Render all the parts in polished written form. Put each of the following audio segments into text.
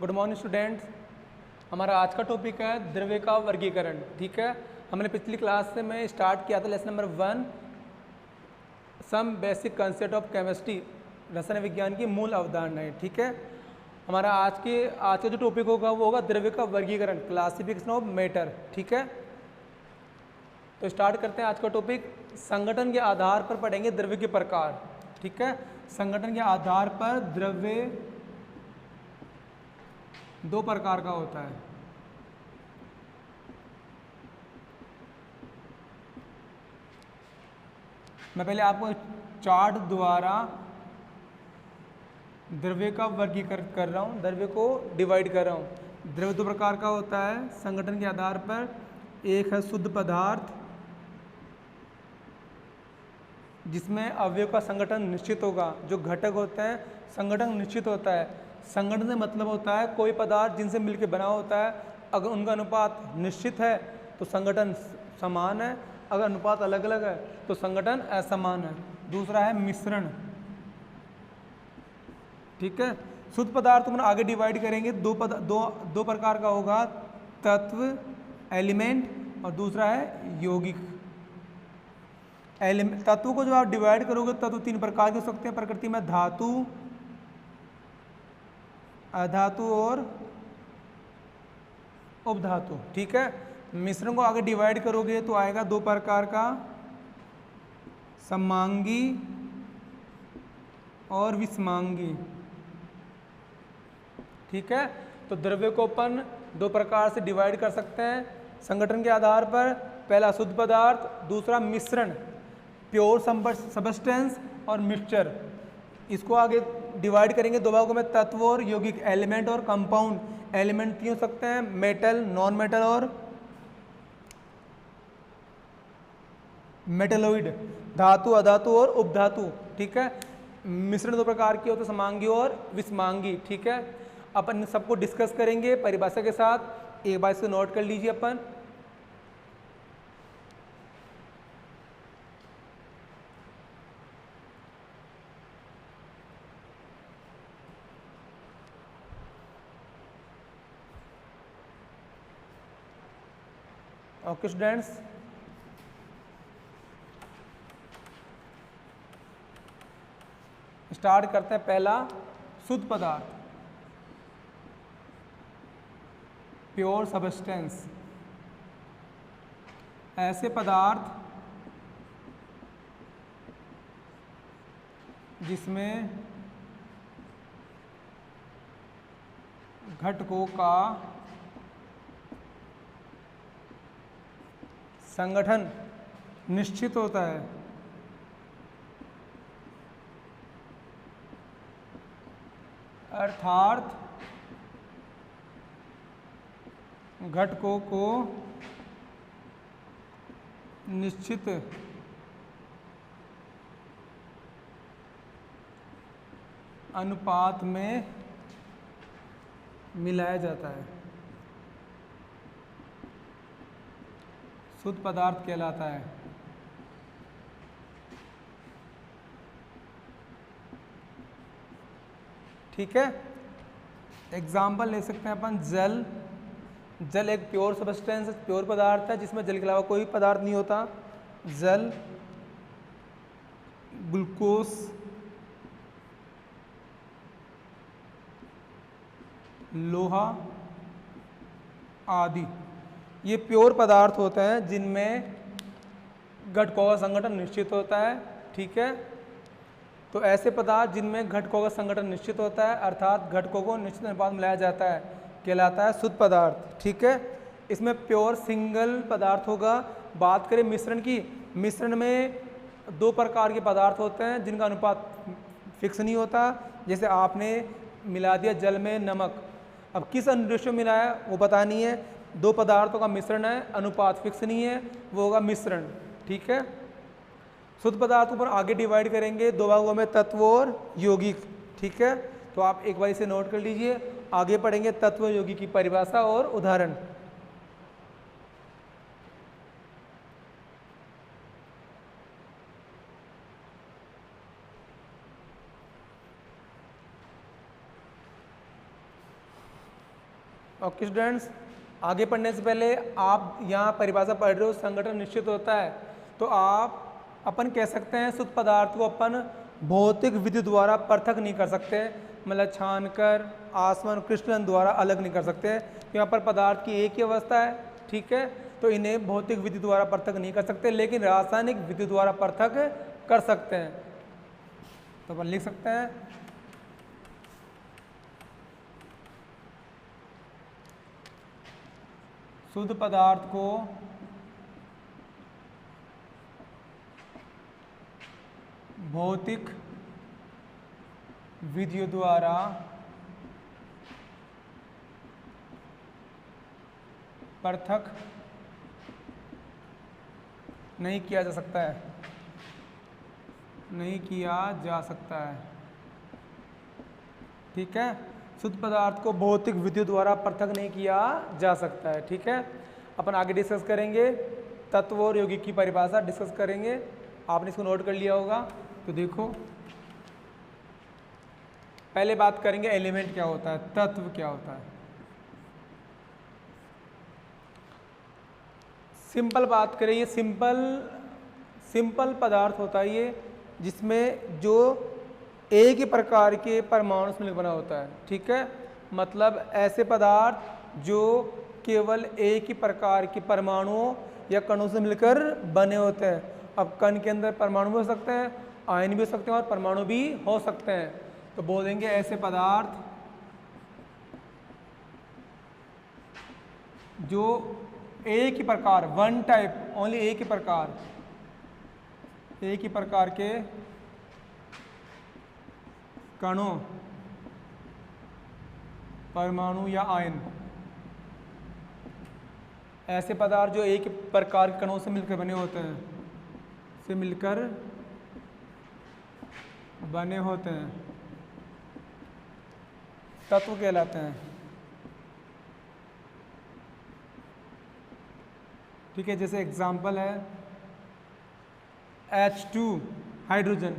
Good morning students. हमारा आज का टॉपिक है द्रव्य का वर्गीकरण। ठीक है, हमने पिछली क्लास से में स्टार्ट किया था lesson number 1 some basic concept of chemistry, रसायन विज्ञान की मूल अवधारणाएं। ठीक है, हमारा आज का जो टॉपिक होगा वो होगा द्रव्य का वर्गीकरण, क्लासिफिकेशन ऑफ मैटर। ठीक है, तो स्टार्ट करते हैं आज का टॉपिक। संगठन के आधार पर पढ़ेंगे द्रव्य के प्रकार। ठीक है, संगठन के आधार पर द्रव्य दो प्रकार का होता है। मैं पहले आपको चार्ट द्वारा द्रव्य का वर्गीकरण कर रहा हूँ, द्रव्य को डिवाइड कर रहा हूँ। द्रव्य दो प्रकार का होता है संगठन के आधार पर। एक है शुद्ध पदार्थ, जिसमें अवयव का संगठन निश्चित होगा, जो घटक होते हैं संगठन निश्चित होता है। संगठन से मतलब होता है कोई पदार्थ जिनसे मिलकर बना होता है, अगर उनका अनुपात निश्चित है तो संगठन समान है, अगर अनुपात अलग अलग है तो संगठन असमान है। दूसरा है मिश्रण। ठीक है, शुद्ध पदार्थ हम आगे डिवाइड करेंगे, दो प्रकार का होगा, तत्व एलिमेंट और दूसरा है यौगिक। तत्व को जो आप डिवाइड करोगे तत्व तीन प्रकार के हो सकते हैं प्रकृति में, धातु, अधातु और उपधातु। ठीक है, मिश्रण को आगे डिवाइड करोगे तो आएगा दो प्रकार का, समांगी और विषमांगी। ठीक है, तो द्रव्य को अपन दो प्रकार से डिवाइड कर सकते हैं संगठन के आधार पर। पहला शुद्ध पदार्थ, दूसरा मिश्रण, प्योर सबस्टेंस और मिक्सचर। इसको आगे डिवाइड करेंगे दो भागों में, तत्व और यौगिक, एलिमेंट और कंपाउंड। एलिमेंट तीन हो सकते हैं, मेटल, नॉन मेटल और मेटलोइड, धातु, अधातु और उपधातु। ठीक है, मिश्रण दो प्रकार के होते हैं, समांगी और विषमांगी। ठीक है, अपन सबको डिस्कस करेंगे परिभाषा के साथ, एक बार इसे नोट कर लीजिए अपन। ओके स्टूडेंट्स, स्टार्ट करते हैं। पहला शुद्ध पदार्थ, प्योर सबस्टेंस। ऐसे पदार्थ जिसमें घटकों का संगठन निश्चित होता है, अर्थात घटकों को निश्चित अनुपात में मिलाया जाता है, शुद्ध पदार्थ कहलाता है। ठीक है, एग्जाम्पल ले सकते हैं अपन, जल। जल एक प्योर सबस्टेंस, प्योर पदार्थ है जिसमें जल के अलावा कोई पदार्थ नहीं होता। जल, ग्लूकोस, लोहा आदि, ये प्योर पदार्थ होते हैं जिनमें घटकों का संगठन निश्चित होता है। ठीक है, तो ऐसे पदार्थ जिनमें घटकों का संगठन निश्चित होता है, अर्थात घटकों को निश्चित अनुपात में मिलाया जाता है, कहलाता है शुद्ध पदार्थ। ठीक है, इसमें प्योर सिंगल पदार्थ होगा। बात करें मिश्रण की, मिश्रण में दो प्रकार के पदार्थ होते हैं जिनका अनुपात फिक्स नहीं होता। जैसे आपने मिला दिया जल में नमक, अब किस अनुरेशो में मिलाया वो पता नहीं है, दो पदार्थों का मिश्रण है, अनुपात फिक्स नहीं है, वो होगा मिश्रण। ठीक है, शुद्ध पदार्थों पर आगे डिवाइड करेंगे दो भागों में, तत्व और यौगिक। ठीक है, तो आप एक बार इसे नोट कर लीजिए, आगे पढ़ेंगे तत्व यौगिक की परिभाषा और उदाहरण। ओके स्टूडेंट्स, आगे पढ़ने से पहले आप यहाँ परिभाषा पढ़ रहे हो संगठन निश्चित होता है, तो आप अपन कह सकते हैं शुद्ध पदार्थ को अपन भौतिक विधि द्वारा पृथक नहीं कर सकते, मतलब छान कर आसमान क्रिस्टलन द्वारा अलग नहीं कर सकते। यहाँ पर पदार्थ की एक ही अवस्था है, ठीक है, तो इन्हें भौतिक विधि द्वारा पृथक नहीं कर सकते, लेकिन रासायनिक विधि द्वारा पृथक कर सकते हैं। तो अपन लिख सकते हैं शुद्ध पदार्थ को भौतिक विधियों द्वारा पृथक नहीं किया जा सकता है, नहीं किया जा सकता है, ठीक है। शुद्ध पदार्थ को भौतिक विधियों द्वारा पृथक नहीं किया जा सकता है, ठीक है। अपन आगे डिस्कस करेंगे तत्व और यौगिक की परिभाषा डिस्कस करेंगे, आपने इसको नोट कर लिया होगा। तो देखो पहले बात करेंगे एलिमेंट क्या होता है, तत्व क्या होता है। सिंपल बात करें, ये सिंपल पदार्थ होता है ये, जिसमें जो एक ही प्रकार के परमाणु से मिलकर बना होता है, ठीक है। मतलब ऐसे पदार्थ जो केवल एक ही प्रकार के परमाणुओं या कणों से मिलकर बने होते हैं। अब कण के अंदर परमाणु भी हो सकते हैं, आयन भी हो सकते हैं और परमाणु भी हो सकते हैं। तो बोलेंगे ऐसे पदार्थ जो एक ही प्रकार, वन टाइप ओनली, एक ही प्रकार के कणों, परमाणु या आयन, ऐसे पदार्थ जो एक ही प्रकार के कणों से मिलकर बने होते हैं, तत्व कहलाते हैं, ठीक है। जैसे एग्जाम्पल है H2 हाइड्रोजन।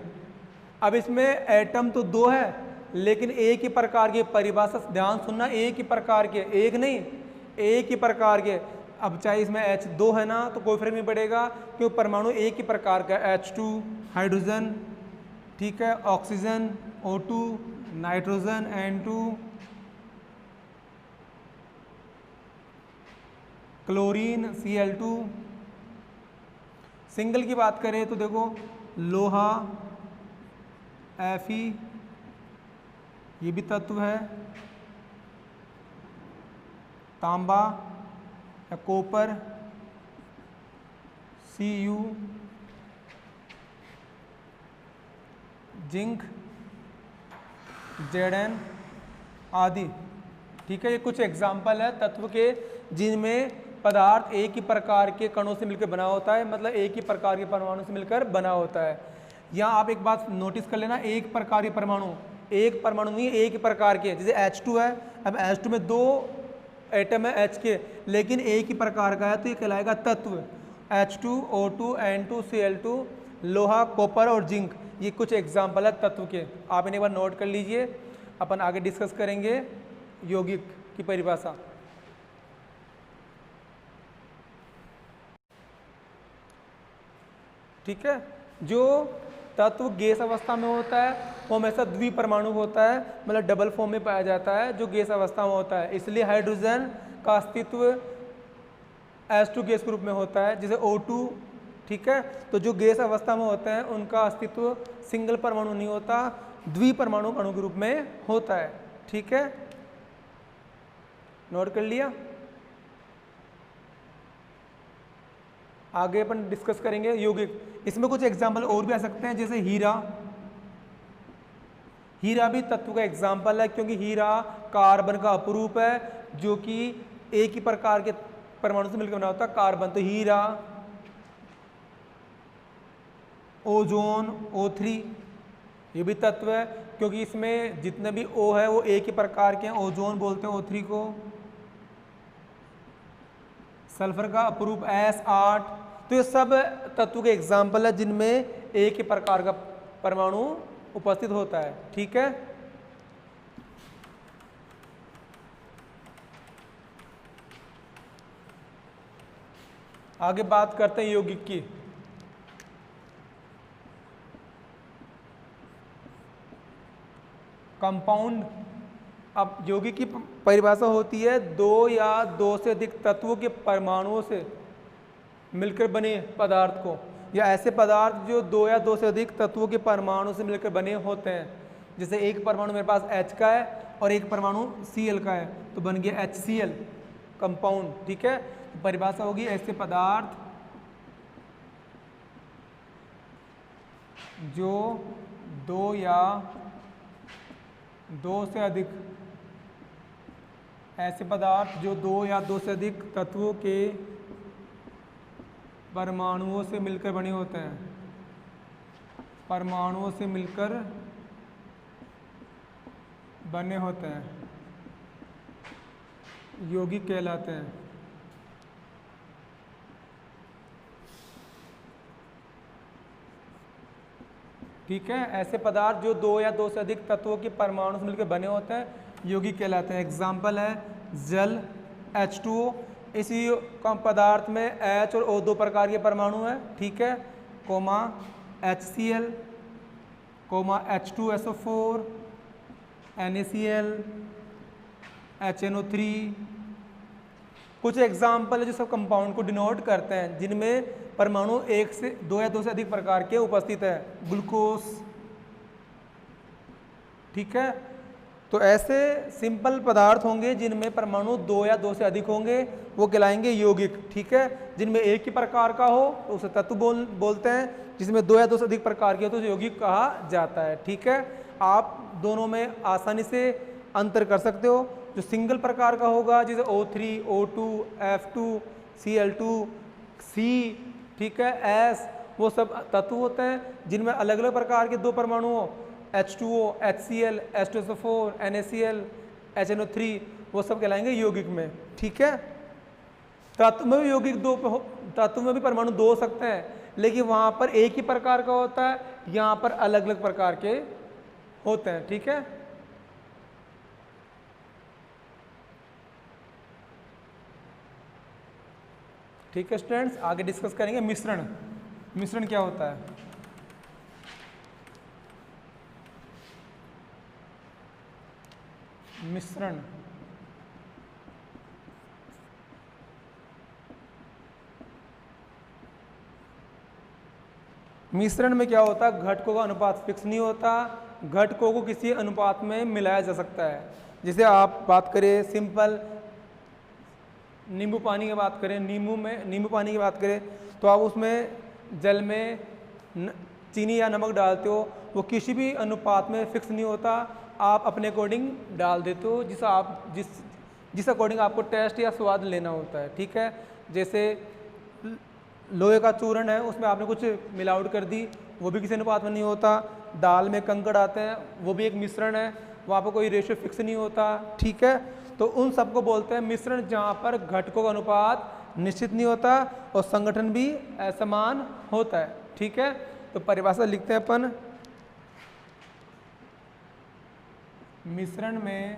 अब इसमें एटम तो दो है, लेकिन एक ही प्रकार के, परिभाषा ध्यान सुनना, एक ही प्रकार के, एक नहीं, एक ही प्रकार के। अब चाहे इसमें H2 है ना तो कोई फर्क नहीं पड़ेगा, क्योंकि परमाणु एक ही प्रकार का, H2 हाइड्रोजन, ठीक है, oxygen O2, nitrogen N2, chlorine Cl2। Single की बात करें तो देखो लोहा Fe, ये भी तत्व है, तांबा या कॉपर Cu, जिंक Zn आदि, ठीक है। ये कुछ एग्जाम्पल है तत्व के जिनमें पदार्थ एक ही प्रकार के कणों से मिलकर बना होता है, मतलब एक ही प्रकार के परमाणु से मिलकर बना होता है। यहाँ आप एक बात नोटिस कर लेना, एक प्रकार के परमाणु, एक परमाणु नहीं, एक ही प्रकार के। जैसे H2 है, अब H2 में दो एटम है H के, लेकिन एक ही प्रकार का है, तो ये कहलाएगा तत्व। H2, O2, N2, Cl2, लोहा, कॉपर और जिंक, ये कुछ एग्जाम्पल है तत्व के, आप इन्हें एक बार नोट कर लीजिए। अपन आगे डिस्कस करेंगे यौगिक की परिभाषा। ठीक है, जो तत्व गैस अवस्था में होता है वो हमेशा द्विपरमाणु होता है, मतलब डबल फॉर्म में पाया जाता है जो गैस अवस्था में होता है। इसलिए हाइड्रोजन का अस्तित्व H2 गैस के रूप में होता है, जैसे O2, ठीक है। तो जो गैस अवस्था में होते हैं उनका अस्तित्व सिंगल परमाणु नहीं होता, द्विपरमाणु अणु के रूप में होता है, ठीक है। नोट कर लिया। आगे अपन डिस्कस करेंगे यौगिक। इसमें कुछ एग्जाम्पल और भी आ सकते हैं, जैसे हीरा, हीरा भी तत्व का एग्जाम्पल है, क्योंकि हीरा कार्बन का अपरूप है जो कि एक ही प्रकार के परमाणु से मिलकर बना होता है, कार्बन। तो हीरा, ओजोन O3, ये भी तत्व है, क्योंकि इसमें जितने भी O है वो एक ही प्रकार के हैं, ओजोन बोलते हैं O3 को। सल्फर का अपरूप S8, तो ये सब तत्व के एग्जाम्पल है जिनमें एक ही प्रकार का परमाणु उपस्थित होता है, ठीक है। आगे बात करते हैं यौगिक की। कंपाउंड, अब यौगिक की परिभाषा होती है दो या दो से अधिक तत्वों के परमाणुओं से मिलकर बने पदार्थ को, या ऐसे पदार्थ जो दो या दो से अधिक तत्वों के परमाणु से मिलकर बने होते हैं। जैसे एक परमाणु मेरे पास H का है और एक परमाणु Cl का है, तो बन गया HCl कंपाउंड। ठीक है, परिभाषा होगी ऐसे पदार्थ जो दो या दो से अधिक, ऐसे पदार्थ जो दो या दो से अधिक तत्वों के परमाणुओं से मिलकर बने होते हैं, परमाणुओं से मिलकर बने होते हैं, यौगिक कहलाते हैं। ठीक है, ऐसे पदार्थ जो दो या दो से अधिक तत्वों के परमाणु से मिलकर बने होते हैं यौगिक कहलाते हैं। एग्जाम्पल है जल H2O, इसी पदार्थ में H और O दो प्रकार के परमाणु हैं। ठीक है, coma HCl, coma H2SO4, NaCl, HNO3। कुछ एग्जाम्पल है जो सब कंपाउंड को डिनोट करते हैं जिनमें परमाणु एक से दो या दो से अधिक प्रकार के उपस्थित है। ग्लूकोज। ठीक है, तो ऐसे सिंपल पदार्थ होंगे जिनमें परमाणु दो या दो से अधिक होंगे, वो कहलाएंगे यौगिक। ठीक है, जिनमें एक ही प्रकार का हो तो उसे तत्व बोलते हैं, जिसमें दो या दो से अधिक प्रकार के हो तो यौगिक कहा जाता है। ठीक है, आप दोनों में आसानी से अंतर कर सकते हो। जो सिंगल प्रकार का होगा जैसे O3, O2, F2, Cl2, C, ठीक है, S, वो सब तत्व होते हैं जिनमें अलग अलग प्रकार के दो परमाणु हो, H2O, HCl, H2SO4, NaCl, HNO3, वो सब कहलाएंगे यौगिक में। ठीक है, तत्व में भी यौगिक तत्व में भी परमाणु दो हो सकते हैं, लेकिन वहां पर एक ही प्रकार का होता है, यहाँ पर अलग अलग प्रकार के होते हैं। ठीक है, ठीक है स्टूडेंट्स, आगे डिस्कस करेंगे मिश्रण। मिश्रण क्या होता है? मिश्रण मिश्रण में क्या होता है? घटकों का अनुपात फिक्स नहीं होता, घटकों को किसी अनुपात में मिलाया जा सकता है। जैसे आप बात करें सिंपल नींबू पानी की बात करें, नींबू पानी की बात करें तो आप उसमें जल में चीनी या नमक डालते हो, वो किसी भी अनुपात में फिक्स नहीं होता, आप अपने अकॉर्डिंग डाल देते हो जिस अकॉर्डिंग आपको टेस्ट या स्वाद लेना होता है। ठीक है, जैसे लोहे का चूर्ण है, उसमें आपने कुछ मिलावट कर दी, वो भी किसी अनुपात में नहीं होता। दाल में कंकड़ आते हैं, वो भी एक मिश्रण है, वहाँ पर कोई रेशियो फिक्स नहीं होता। ठीक है, तो उन सबको बोलते हैं मिश्रण, जहाँ पर घटकों का अनुपात निश्चित नहीं होता और संगठन भी असमान होता है। ठीक है, तो परिभाषा लिखते हैं अपन। मिश्रण में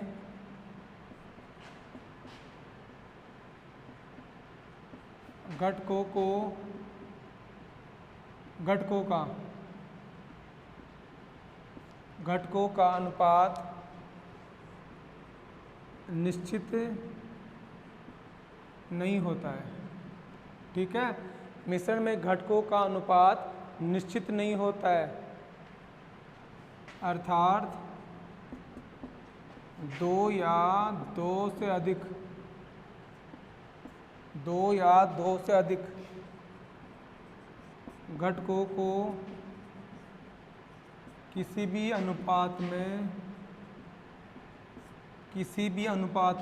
घटकों का अनुपात निश्चित नहीं होता है। ठीक है, मिश्रण में घटकों का अनुपात निश्चित नहीं होता है, अर्थात दो या दो से अधिक घटकों को किसी भी अनुपात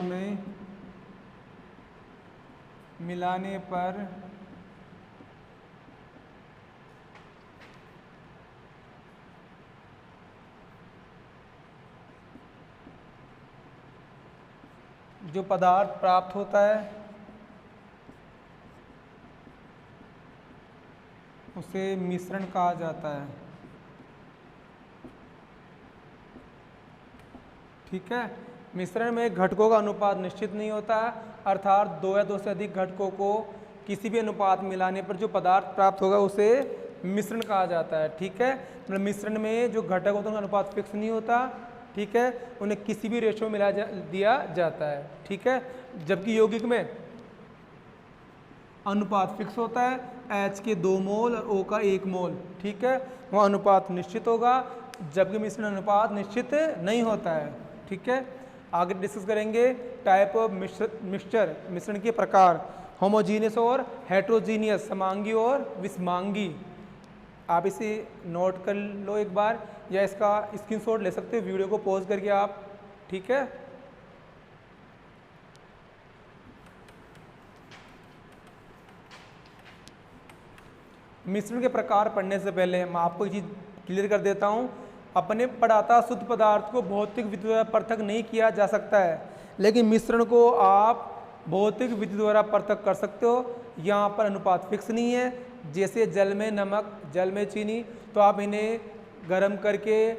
में मिलाने पर जो पदार्थ प्राप्त होता है उसे मिश्रण कहा जाता है। ठीक है, मिश्रण में घटकों का अनुपात निश्चित नहीं होता है, अर्थात दो या दो से अधिक घटकों को किसी भी अनुपात मिलाने पर जो पदार्थ प्राप्त होगा उसे मिश्रण कहा जाता है। ठीक है, मतलब मिश्रण में जो घटक होता है उनका अनुपात फिक्स नहीं होता। ठीक है, उन्हें किसी भी रेशो में दिया जाता है। ठीक है, जबकि यौगिक में अनुपात फिक्स होता है, H के 2 मोल और O का 1 मोल। ठीक है, वह अनुपात निश्चित होगा, जबकि मिश्रण अनुपात निश्चित नहीं होता है। ठीक है, आगे डिस्कस करेंगे टाइप ऑफ मिक्सचर, मिश्रण के प्रकार, होमोजीनियस और हेट्रोजीनियस, समांगी और विषमांगी। आप इसे नोट कर लो एक बार, या इसका स्क्रीनशॉट ले सकते हो वीडियो को पॉज करके आप। ठीक है, मिश्रण के प्रकार पढ़ने से पहले मैं आपको ये चीज़ क्लियर कर देता हूँ, अपने पढ़ाता शुद्ध पदार्थ को भौतिक विधि द्वारा पृथक नहीं किया जा सकता है, लेकिन मिश्रण को आप भौतिक विधि द्वारा पृथक कर सकते हो। यहाँ पर अनुपात फिक्स नहीं है, जैसे जल में नमक, जल में चीनी, तो आप इन्हें गर्म करके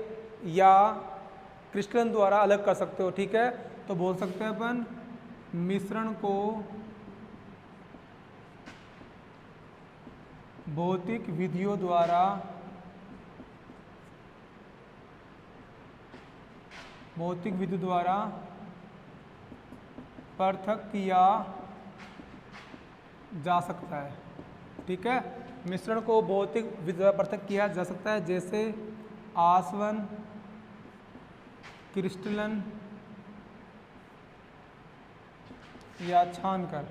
या क्रिस्टलन द्वारा अलग कर सकते हो। ठीक है, तो बोल सकते हैं अपन मिश्रण को भौतिक विधियों द्वारा पृथक किया जा सकता है। ठीक है, मिश्रण को भौतिक विधि द्वारा पृथक किया जा सकता है, जैसे आसवन, क्रिस्टलन या छानकर।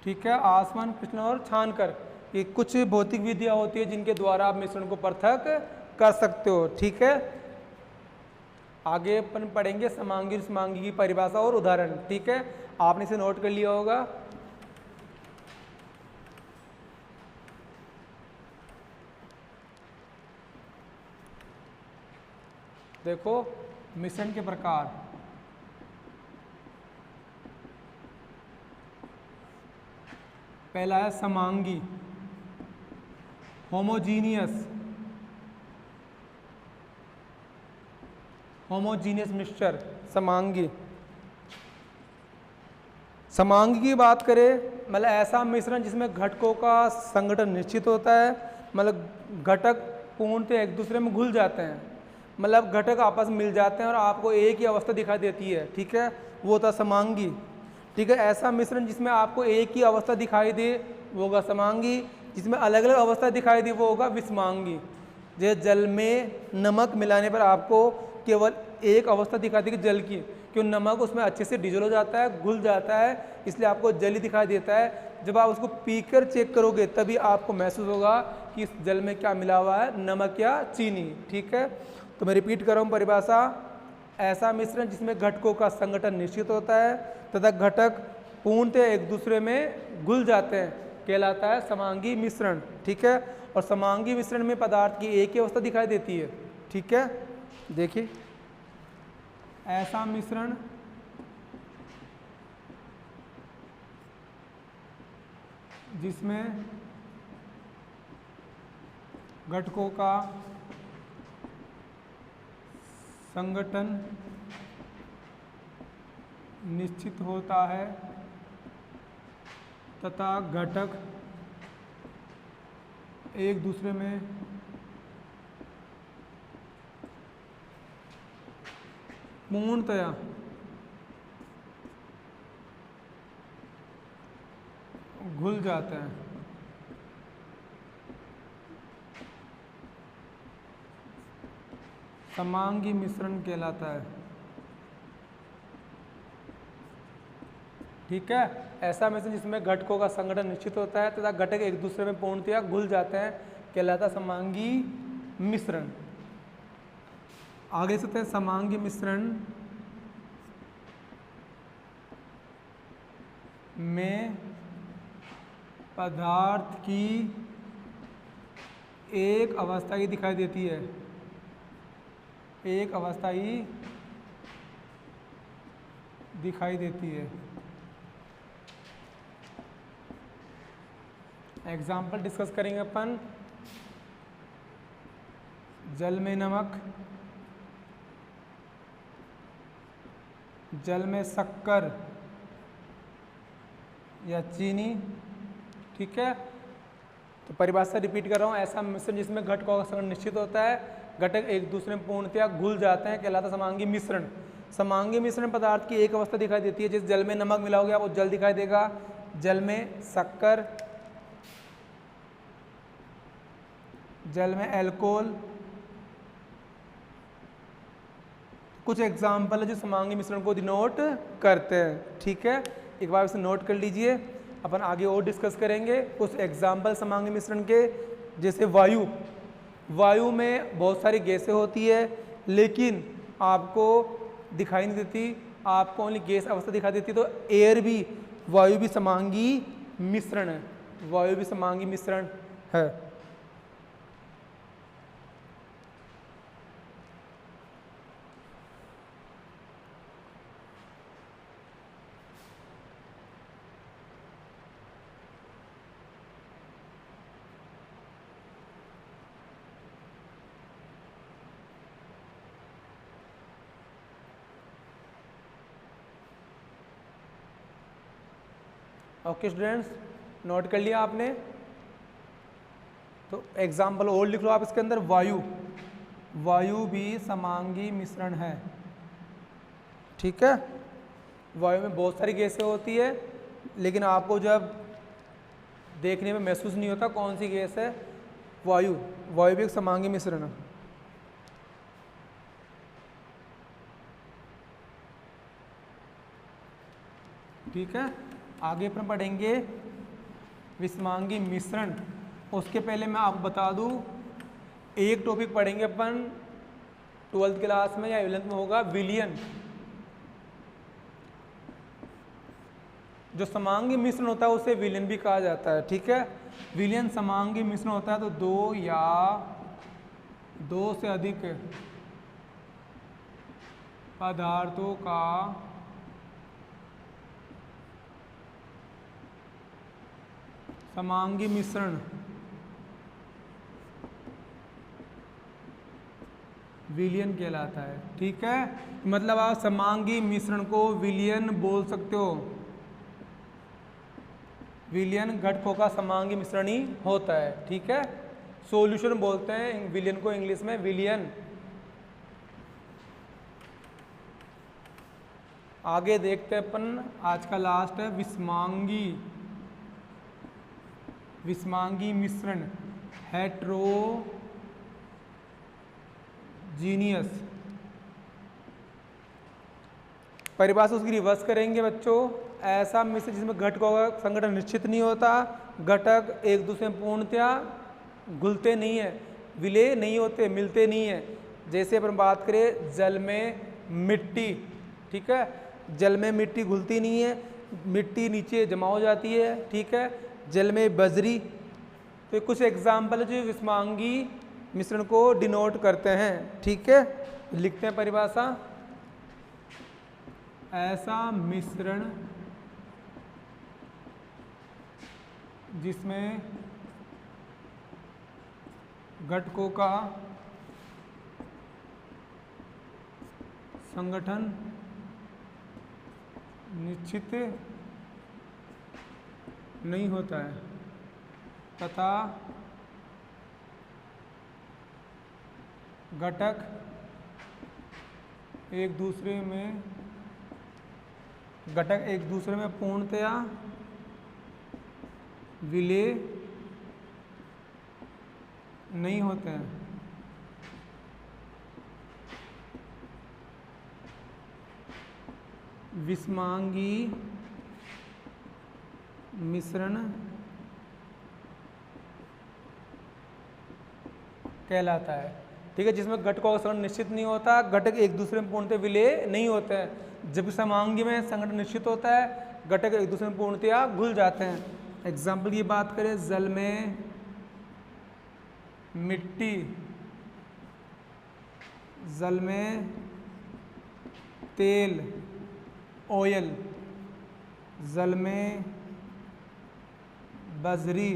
ठीक है, आसवन, क्रिस्टलन और छानकर, ये कुछ भौतिक विधियां होती है जिनके द्वारा आप मिश्रण को पृथक कर सकते हो। ठीक है, आगे अपन पढ़ेंगे समांगी और विषमांगी की परिभाषा और उदाहरण। ठीक है, आपने इसे नोट कर लिया होगा। देखो मिश्रण के प्रकार, पहला है समांगी, होमोजीनियस मिक्सचर, समांगी। समांगी की बात करें, मतलब ऐसा मिश्रण जिसमें घटकों का संगठन निश्चित होता है, मतलब घटक पूर्णतः एक दूसरे में घुल जाते हैं, मतलब घटक आपस में मिल जाते हैं और आपको एक ही अवस्था दिखाई देती है। ठीक है, वो होता समांगी। ठीक है, ऐसा मिश्रण जिसमें आपको एक ही अवस्था दिखाई दे वो होगा समांगी, जिसमें अलग अलग अवस्था दिखाई दे वो होगा विषमांगी। जैसे जल में नमक मिलाने पर आपको केवल एक अवस्था दिखाई देगी जल की, क्यों नमक उसमें अच्छे से डिजोल्व हो जाता है, घुल जाता है, इसलिए आपको जल ही दिखाई देता है। जब आप उसको पीकर चेक करोगे तभी आपको महसूस होगा कि इस जल में क्या मिला हुआ है, नमक या चीनी। ठीक है, तो मैं रिपीट कर रहा हूँ परिभाषा, ऐसा मिश्रण जिसमें घटकों का संगठन निश्चित होता है तथा घटक पूर्णतः एक दूसरे में घुल जाते हैं कहलाता है समांगी मिश्रण। ठीक है, और समांगी मिश्रण में पदार्थ की एक ही अवस्था दिखाई देती है। ठीक है, देखिए ऐसा मिश्रण जिसमें घटकों का संगठन निश्चित होता है तथा घटक एक दूसरे में पूर्णतया घुल जाते हैं। समांगी मिश्रण कहलाता है। ठीक है, ऐसा मिश्रण जिसमें घटकों का संगठन निश्चित होता है तथा घटक एक दूसरे में पूर्णतया घुल जाते हैं कहलाता है समांगी मिश्रण। आगे चलते हैं, समांगी मिश्रण में पदार्थ की एक अवस्था ही दिखाई देती है, एक अवस्था ही दिखाई देती है। एग्जाम्पल डिस्कस करेंगे अपन, जल में नमक, जल में शक्कर या चीनी, ठीक है। तो परिभाषा रिपीट कर रहा हूँ, ऐसा मिश्रण जिसमें घटकों का संगठन निश्चित होता है, घटक एक दूसरे में पूर्णतया घुल जाते हैं, कहलाता समांगी मिश्रण। समांगी मिश्रण पदार्थ की एक अवस्था दिखाई देती है, जैसे जल में नमक मिलाओगे आपको जल दिखाई देगा, जल में शक्कर, जल में अल्कोहल। कुछ एग्जाम्पल है जो समांगी मिश्रण को डिनोट करते हैं, ठीक है। एक बार इसे नोट कर लीजिए, अपन आगे और डिस्कस करेंगे कुछ एग्जाम्पल समांगी मिश्रण के। जैसे वायु, वायु में बहुत सारी गैसें होती है लेकिन आपको दिखाई नहीं देती, आपको ओनली गैस अवस्था दिखाई देती, तो एयर भी, वायु भी समांगी मिश्रण है, वायु भी समांगी मिश्रण है। ओके स्टूडेंट्स, नोट कर लिया आपने। तो एग्जाम्पल और लिख लो आप इसके अंदर, वायु, वायु भी समांगी मिश्रण है, ठीक है। वायु में बहुत सारी गैसें होती है लेकिन आपको जब देखने में महसूस नहीं होता कौन सी गैस है, वायु, वायु भी एक समांगी मिश्रण है। ठीक है, आगे अपन पढ़ेंगे विषमांगी मिश्रण। उसके पहले मैं आपको बता दूं, एक टॉपिक पढ़ेंगे अपन 12th क्लास में या 11th में होगा, विलयन। जो समांगी मिश्रण होता है उसे विलयन भी कहा जाता है, ठीक है। विलयन समांगी मिश्रण होता है तो दो या दो से अधिक पदार्थों का समांगी मिश्रण विलयन कहलाता है, ठीक है। मतलब आप समांगी मिश्रण को विलयन बोल सकते हो, विलयन घटकों का समांगी मिश्रण ही होता है, ठीक है। सॉल्यूशन बोलते हैं विलयन को इंग्लिश में, विलयन। आगे देखते हैं अपन, आज का लास्ट है विषमांगी, विषमांगी मिश्रण, हेट्रोजीनियस। परिभाषा उसकी रिवर्स करेंगे बच्चों, ऐसा मिश्रण जिसमें घटकों का संगठन निश्चित नहीं होता, घटक एक दूसरे में पूर्णतया घुलते नहीं है, विलय नहीं होते, मिलते नहीं है। जैसे अपन बात करें जल में मिट्टी, ठीक है, जल में मिट्टी घुलती नहीं है, मिट्टी नीचे जमा हो जाती है, ठीक है। जल में बजरी, तो कुछ एग्जाम्पल है जो विषमांगी मिश्रण को डिनोट करते हैं, ठीक है। लिखते हैं परिभाषा, ऐसा मिश्रण जिसमें घटकों का संगठन निश्चित नहीं होता है तथा घटक एक दूसरे में पूर्णतया विलय नहीं होते हैं। विषमांगी मिश्रण कहलाता है, ठीक है, जिसमें घटकों का संगठन निश्चित नहीं होता, घटक एक दूसरे में पूर्णतः विलय नहीं होते हैं। जबकि समांगी में संगठन निश्चित होता है, घटक एक दूसरे में पूर्णतया घुल जाते हैं। एग्जाम्पल की बात करें, जल में मिट्टी, जल में तेल, ऑयल, जल में बजरी,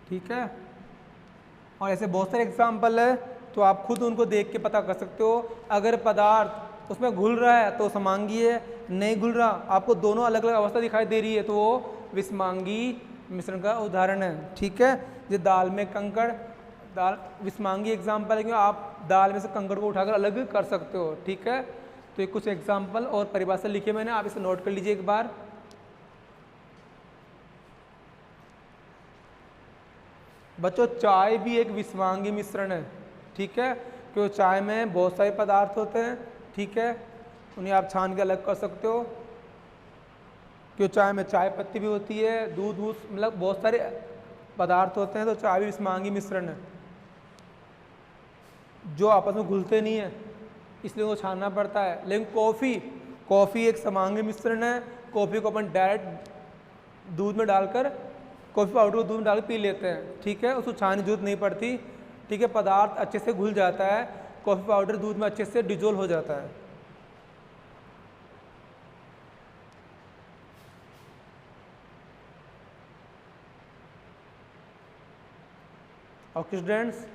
ठीक है। और ऐसे बहुत सारे एग्जाम्पल है, तो आप खुद उनको देख के पता कर सकते हो। अगर पदार्थ उसमें घुल रहा है तो समांगी है, नहीं घुल रहा, आपको दोनों अलग अलग अवस्था दिखाई दे रही है तो वो विषमांगी मिश्रण का उदाहरण है। ठीक है, ये दाल में कंकड़, दाल विषमांगी एग्जाम्पल है, क्योंकि आप दाल में से कंकड़ को उठाकर अलग कर सकते हो। ठीक है, तो ये कुछ एग्जाम्पल और परिभाषा लिखी मैंने, आप इसे नोट कर लीजिए एक बार। बच्चों चाय भी एक विषमांगी मिश्रण है। ठीक है, क्योंकि चाय में बहुत सारे पदार्थ होते हैं। ठीक है, उन्हें आप छान के अलग कर सकते हो, क्योंकि चाय में चाय पत्ती भी होती है, दूध वूध, मतलब बहुत सारे पदार्थ होते हैं, तो चाय भी विषमांगी मिश्रण है जो आपस में घुलते नहीं है, इसलिए वो छानना पड़ता है। लेकिन कॉफ़ी एक समांगी मिश्रण है। कॉफ़ी को अपन डायरेक्ट दूध में डालकर, कॉफ़ी पाउडर को दूध में डालकर पी लेते हैं। ठीक है, उसको छानने की जरूरत नहीं पड़ती। ठीक है, पदार्थ अच्छे से घुल जाता है, कॉफ़ी पाउडर दूध में अच्छे से डिजोल्व हो जाता है। और स्टूडेंट्स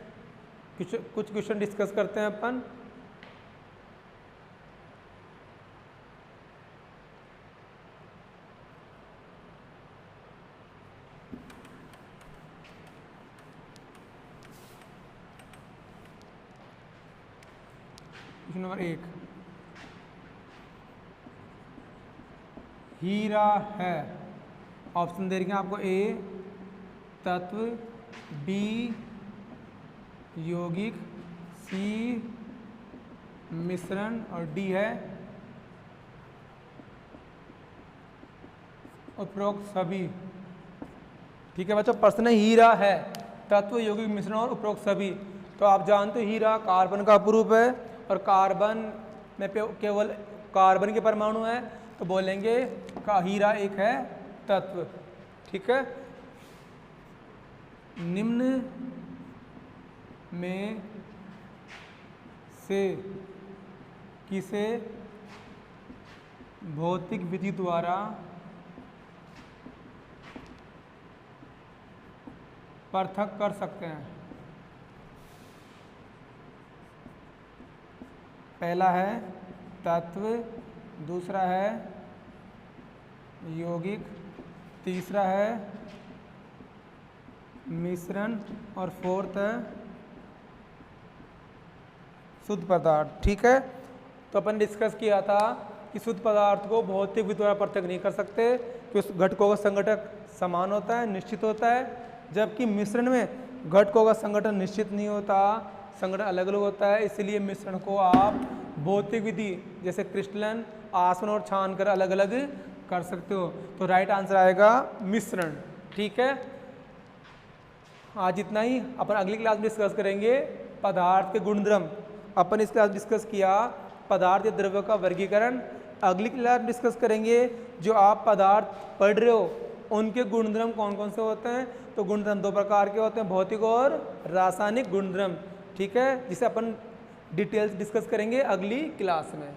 कुछ क्वेश्चन डिस्कस करते हैं अपन। क्वेश्चन नंबर 1, हीरा है, ऑप्शन दे रही हैं आपको, ए तत्व, बी यौगिक, सी मिश्रण और डी है उपरोक्त सभी। ठीक है बच्चों, प्रश्न है हीरा है, तत्व, यौगिक, मिश्रण और उपरोक्त सभी। तो आप जानते हो हीरा कार्बन का अपरूप है और कार्बन में केवल कार्बन के परमाणु है, तो बोलेंगे का हीरा एक है तत्व। ठीक है, निम्न में से किसे भौतिक विधि द्वारा पृथक कर सकते हैं? पहला है तत्व, दूसरा है यौगिक, तीसरा है मिश्रण और फोर्थ है शुद्ध पदार्थ। ठीक है, तो अपन डिस्कस किया था कि शुद्ध पदार्थ को भौतिक विधि द्वारा पृथक नहीं कर सकते, कि उस घटकों का संगठक समान होता है, निश्चित होता है, जबकि मिश्रण में घटकों का संगठन निश्चित नहीं होता, संगठन अलग अलग होता है। इसलिए मिश्रण को आप भौतिक विधि जैसे क्रिस्टलन, आसवन और छान कर अलग अलग कर सकते हो। तो राइट आंसर आएगा मिश्रण। ठीक है, आज इतना ही। अपन अगली क्लास में डिस्कस करेंगे पदार्थ के गुणधर्म। अपन इस क्लास डिस्कस किया पदार्थ या द्रव्य का वर्गीकरण। अगली क्लास डिस्कस करेंगे जो आप पदार्थ पढ़ रहे हो उनके गुणधर्म कौन कौन से होते हैं। तो गुणधर्म दो प्रकार के होते हैं, भौतिक और रासायनिक गुणधर्म। ठीक है, जिसे अपन डिटेल्स डिस्कस करेंगे अगली क्लास में।